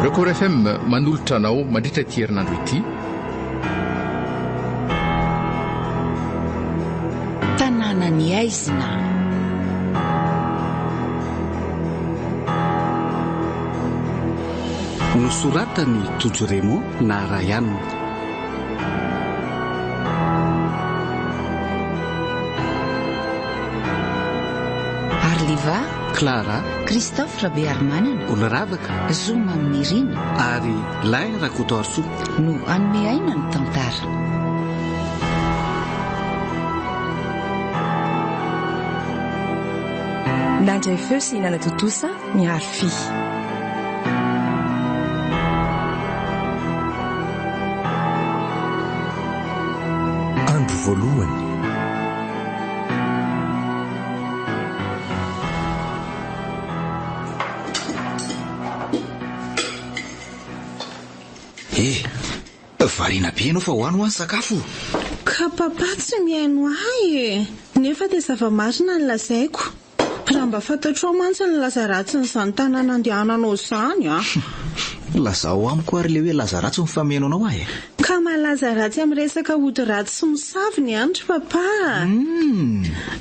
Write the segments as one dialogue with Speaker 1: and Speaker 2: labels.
Speaker 1: Record FM manolotra anao mandritra ity herinandro ity.
Speaker 2: Tanàna ny Aizina.
Speaker 3: Nosoratany Tojo Raymond na Rayane.
Speaker 2: Arliva,
Speaker 3: Clara,
Speaker 2: Christophe Rabearmanana,
Speaker 3: Oloravaka,
Speaker 2: Zoma Mirina
Speaker 3: ary Lay Rakotoarso
Speaker 2: no anome aina ny tantara.
Speaker 4: Nandray feo sy hinana totosa miaro fi.
Speaker 5: Andro voalohany.
Speaker 6: Varina be ianao fa hoano ho any sakafo.
Speaker 7: Ka papa tsy mihaino ahy nefa dia zava-marina ny lazaiko. Raha mba fantatro mantsy ny lazaratsy n'izany tanàna andehananao izany a.
Speaker 6: Lazao amiko ary le hoe lazaratsy ny fameno anao ahy.
Speaker 7: Ka malaza ratsy amin'ny resaka ody ratsy sy misavy ny andro papa.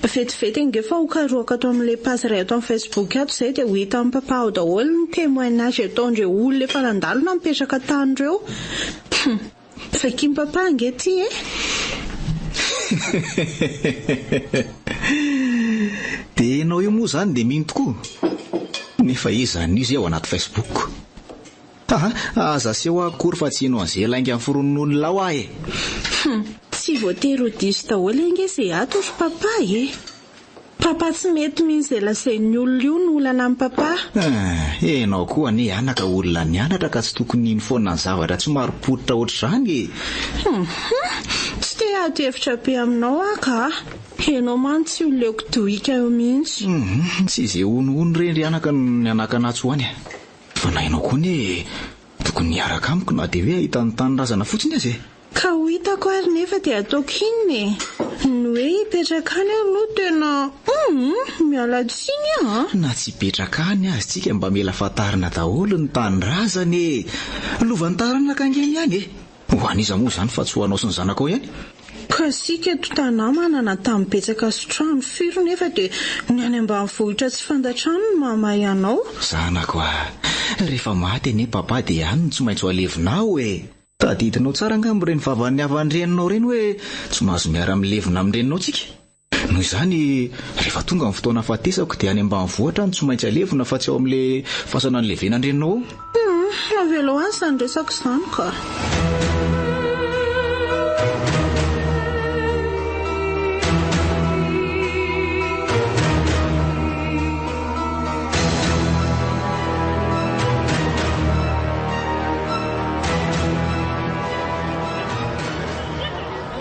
Speaker 7: Vetivety ange fa hokaroaka ato amin'ilay pazy iray ato amin'ny Facebook ato izay dia ho hita amin'ny papa ao daholo ny témoignage ataondreo olona efa nandalona mipetraka tanyreo. Fakim papa ange ty
Speaker 6: Dia ianao io moa zany dia mino tokoa. Nefa izany izy ao anaty Facebook. Aza seho akory fa tsy ianao an'izay lainga amin'ny foronon'olona ao ahy.
Speaker 7: Tsy voatery ho diso daholo ange izay ato ry papa Papa tsy mety mihitsy izay lazain'ny olona io no olana amin'ny papa.
Speaker 6: Ianao koa anie anaka olona nianatra ka tsy tokony iny foana ny zavatra tsy marim-pototra ohatr'izany.
Speaker 7: Tsy te hahatohevitra be aminao ka. Ianao man tsy oleko dohika eo mihitsy.
Speaker 6: Tsy izay ono reny anaka ny anakanatso hoany. Fa na ianao koa ne tokony hiaraka amiko na dia hoe ahita ny tanyrazana fotsiny azy.
Speaker 7: Ka ho hitako ary nefa dia ataoko inona ny hoe hipetraka any aloha tena miala tsiny
Speaker 6: na tsy hipetraka any azy tsika mba mila fatarina daholo ny tanyrazany lovan'ny taranaka angeny ihany ho aniza moa izany fa tsy ho anao sy ny zanakao ihany.
Speaker 7: Ka sika eto tanà manana tambetsaka sy trano firy nefa dia ny any ambanivohitra tsy fantatrano no mamay anao.
Speaker 6: Zanako rehefa maty anie papa dia ihany tsy maintsy ho alevinao tadidinao tsara angambo ireny vavan'ny avan-dreninao ireny hoe tsy mahazo miara milevina amin'reninao tsika. Noho izany rehefa tonga amin'ny fotoana fahatesako dia any ambanivohitra ny tsy maintsy alevina fa tsy ao amin'ilay fasana ny levenan'reninao.
Speaker 7: Avelo any izany resaka izany ka.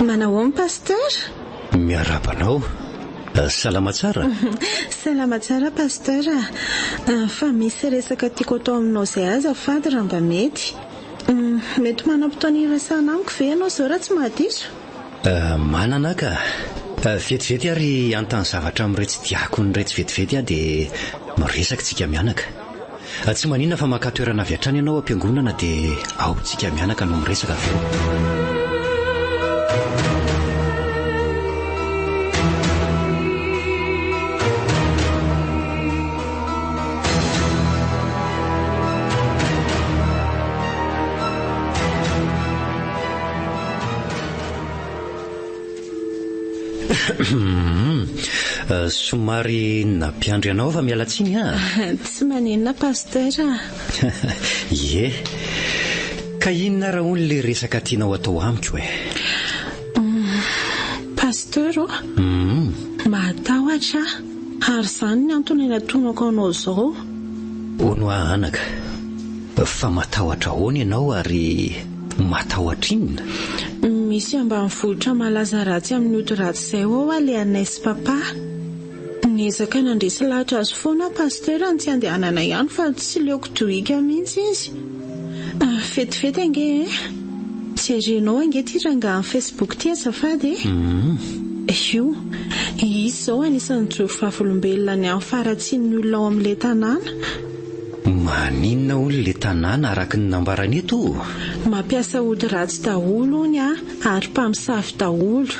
Speaker 7: Manao amin'ny pasteur?
Speaker 5: Miarabanao. Salama tsara.
Speaker 7: Salama tsara pasteur. Fa misy resaka tiako atao aminao izay azafady raha mba mety. Mety manam-potoana irasana amiko ve ianao izao raha tsy mahadiso?
Speaker 5: Manana ka. Vetivety ary antany zavatra amin'ireo tsy diako ny retsy vetivety dia miresaka tsika mianaka. Tsy maninona fa maka toerana avy hatrany ianao am-piangonana dia ao tsika mianaka no miresaka avy eo. Somary nampiandry anao fa miala tsiny
Speaker 7: Tsy maninona pasteur.
Speaker 5: Ie. Ka inona raha hono le resaka tianao atao amiko
Speaker 7: Pasteur matahotra ary izany ny antony natonako anao izao.
Speaker 5: Ono anaka. Fa matahotra hono ianao ary matahotra inona?
Speaker 7: Misy ambanivohitra malaza ratsy amin'ny ody ratsy izay ao le anay sy papa. Niezaka nandresy lahatra azy foana pasteur ny tsy andehanana ihany fa tsy leoko dohika mihitsy izy. Vetivety ange jerenao ange ty ranga amin'ny Facebook ty azafady io izy izao anisan'ny joro vavolombelona ny amin'ny faratsin'ny olona ao amin'ilay tanàna.
Speaker 5: Maninona olona tanàna araka ny nambarany eto?
Speaker 7: Mampiasa ody ratsy daholo ony ary mpamosavy daholo.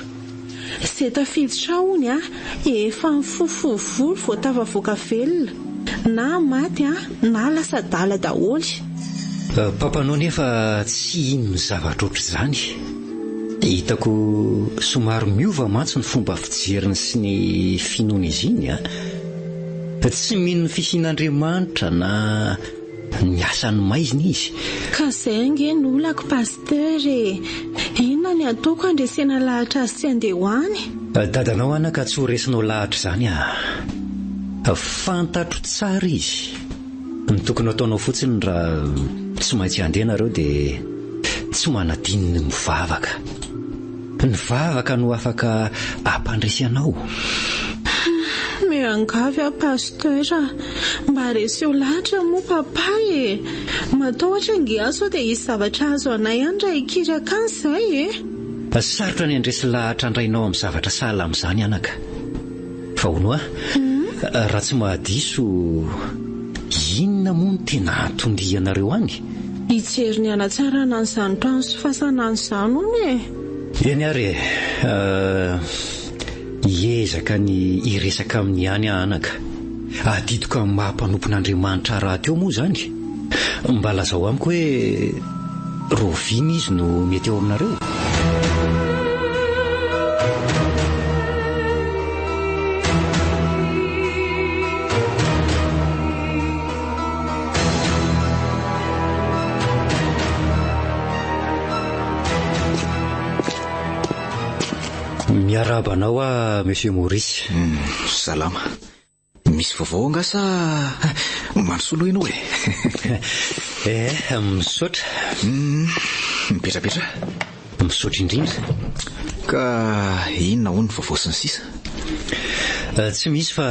Speaker 7: Izay tafiditra ony efa mifofovoly vao tafavoaka velona, na maty na lasa dala daholy.
Speaker 5: Papanao nefa tsy ino ny zavatra ohatr'izany. Hitako somary miova mantsy ny fomba fijeriny sy ny finoana izy iny tsy mino ny fisian'Andriamanitra na ny asany maizina izy.
Speaker 7: Ka izay ange ny olako pasteur inona ny ataoko andresena lahatra azy tsy andeha ho any?
Speaker 5: Dadanao anaka tsy ho resinao lahatra izany fantatro tsara izy. Ny tokony ataonao fotsiny raha tsy maintsy andeha nareo dia tsy manadino ny mivavaka. Ny vavaka no afaka ampandresy anao.
Speaker 7: Miangavy pasteur, mba reseo lahatra moa papa matahotra nge aso dia hisy zavatra azo anay ihany raha ikiraka any izay
Speaker 5: Sarotra ny andresy lahatra andrainao amin'ny zavatra sahala amin'izany anaka. Fa hono raha tsy mahadiso, inona moa no tena antondrianareo any?
Speaker 7: Hijery ny anatsarana an'izany trano sy fasanana izany ony
Speaker 5: Eny ary hiezaka ny iresaka amin'ny any anaka. Adidoko amin'ny mahampanompon'Andriamanitra raha teo moa izany. Mba lazao amiko hoe rovina izy no mety eo aminareo. Miarabanao Monsieur Maurice.
Speaker 6: Salama. Misy vaovao anga sa manosolo ianao
Speaker 5: misaotra.
Speaker 6: Mipetrapetra.
Speaker 5: Misaotra indrindra.
Speaker 6: Ka inona ho ny vaovao sy ny sisa?
Speaker 5: Tsy misy fa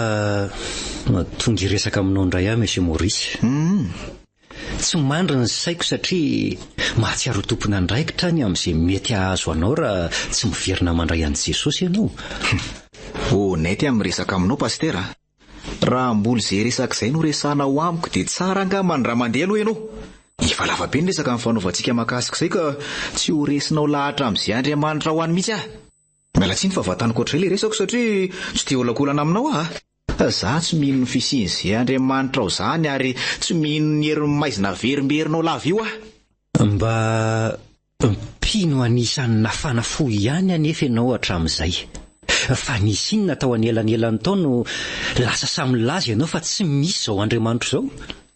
Speaker 5: tonga iresaka aminao indray Monsieur Maurice. Tsy mandry ny saiko satria mahatsiaro tompona andraikitra ny amin'izay mety ahazo anao raha tsy miverina mandray an'i Jesosy ianao.
Speaker 6: Nety amin'ny resaka aminao pasteur. Raha mboly izay resaka izay no resana ho amiko dia tsara angamba ny raha mandeha aloha ianao. Efa lavabe ny resaka amin'ny fanaovantsika mahakasika izay ka tsy ho resinao lahatra amin'izay Andriamanitra ho any mihitsy Miala tsiny fa vataniko ohatr'izay ilay resako satria tsy te olakolana aminao Za tsy mino ny fisian'izay Andriamanitra ho izany ary tsy mino ny herin'ny maizina verimberinao lava io
Speaker 5: Mba mpino anisan'ny nafana fo ihany anefa ianao hatramin'izay. Fa nisy inona tao anelanelany tao no lasa samy laza ianao fa tsy misy izao Andriamanitra izao.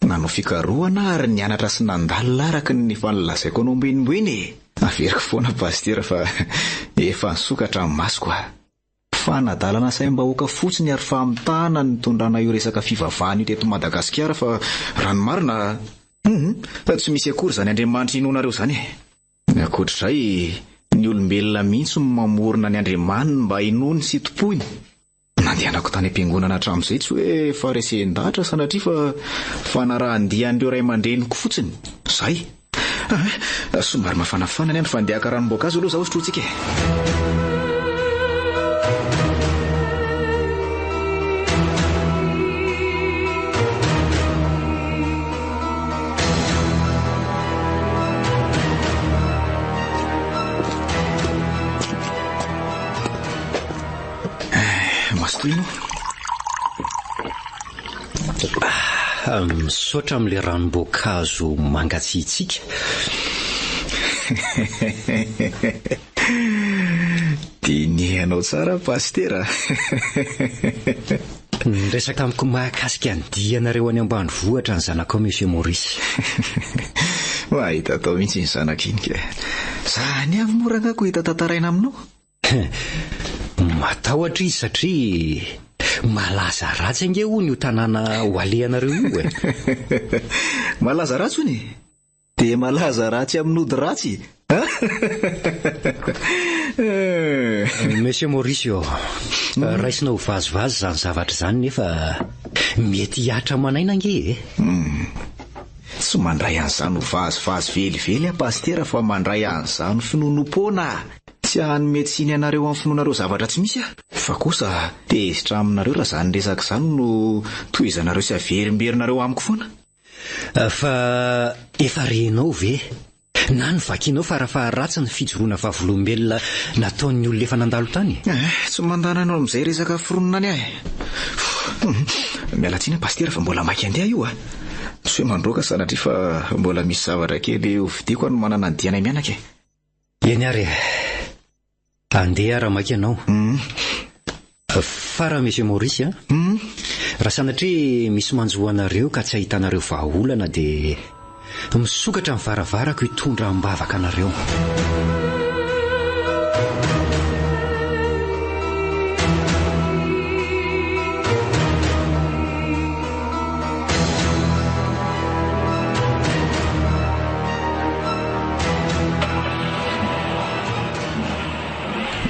Speaker 6: Nanao fikarohana ary nianatra sy nandalina araka ny efa nilazaiko anao mboenimbony. Averiko foana pasteur fa efa nisokatra amin'ny masoko fa nadalana saim-bahoaka fotsiny ary fahamitahana ny tondrana io resaka fivavahana io teto Madagasikara fa raha ny marina tsy misy akory izany Andriamanitra inonareo izany Ankoatr'izay ny olombelona mihitsy no mamorona ny Andriamanitra mba hinony sy topoiny. Nandehanako tany am-piangonana hatramin'izay tsy hoe faresen-dahatra sanatria fa fanarahandihan'ireo ray aman-dreniko fotsiny. Izay. Somary mafanafana ny fandehaka ranom-boankazo aloha zaho sotrotsika
Speaker 5: Misaotra amin'ilay ranom-boankazo mangatsiatsika.
Speaker 6: Dinihanao tsara pasteur.
Speaker 5: Resaka tamiko mahakasika ny dianareo any ambanivohitra ny zanakao Monsieur Maurice.
Speaker 6: Mahita atao mihitsy ny zanaka iny ka. Zany avy morangako hita tantaraina aminao.
Speaker 5: Matahotra izy satria malaza ratsy ange hono io tanàna ho alehanareo io
Speaker 6: Malaza ratsy hony? Dia malaza ratsy amin'ny ody ratsy
Speaker 5: Monsieur Maurice raisinao vazivazy izany zavatra izany nefa mety hiatra manaina ange
Speaker 6: Tsy mandray an'izany ho vazivazy velively pasteur fa mandray an'izany finonom-poana. Tsy hanome tsiny anareo amin'ny finoanareo zavatra tsy misy fa kosa tezitra aminareo raha izany resaka izany no tohizanareo sy averimberinareo amiko foana.
Speaker 5: Fa efa renao ve na ny vakianao farafaharatsy ny fijoroana vavolombelona nataon'ny olona efa nandalo tany?
Speaker 6: Tsy mandananao amin'izay resaka fironona any ahy. Mialatsiny pastera fa mbola maky andeha io tsy hoe mandroaka sanatria fa mbola misy zavatra kely hovidiako no manana ny diana mianaka
Speaker 5: eny ary andeha raha maky ianao. Fa raha monsieur Maurice raha sanatria misy manjoanareo ka tsy ahitanareo vahaolana dia misokatra ny varavarako hitondra ambavaka anareo.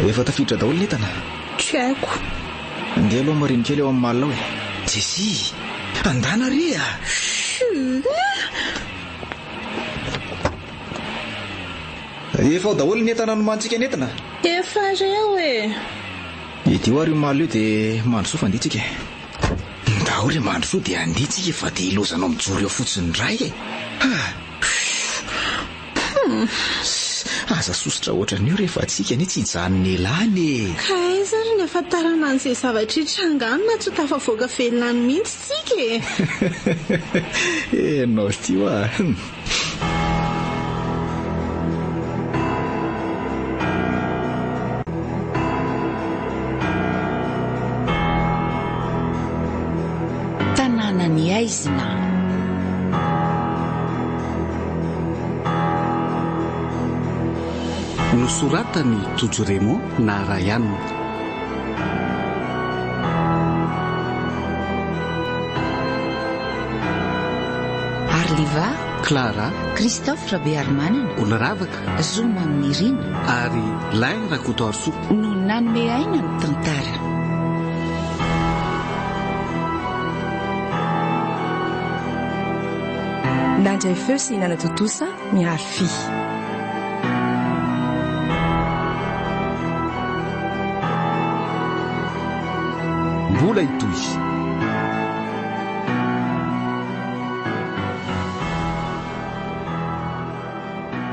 Speaker 6: Efa tafiditra daholo netana?
Speaker 7: Tsy haiko.
Speaker 6: Andeha aloha mariny kely eo amin'ny malina hoe Jesy andana re efa ao daholo netana no mantsika netana?
Speaker 7: Efa reo
Speaker 6: ity ho ary io malina io dia mandrosoa fa anditsika daholo re mandrosoa dia anditsika fa dia ilozanao mijoro eo fotsiny ray aza sositra ohatran'io rehefa atsika ny tsy hijanony elany
Speaker 7: ka aiza ry ny afantarana an'izay zavatra hitranganona tsy ho tafavoaka velona ny mihitsy tsika
Speaker 6: enao ty io
Speaker 2: tanàna ny aizina.
Speaker 3: Nosoratany Tojo Raymond Narayan.
Speaker 2: Arliva,
Speaker 3: Clara,
Speaker 2: Christophe Rabearmanana,
Speaker 3: Oloravaka
Speaker 2: Zoma Mirina
Speaker 3: ary Lay Rakotorso
Speaker 2: no nanome aina ny tantara.
Speaker 4: Nandray feo sy hinana totosa miaro fy.
Speaker 8: Mbola hitoy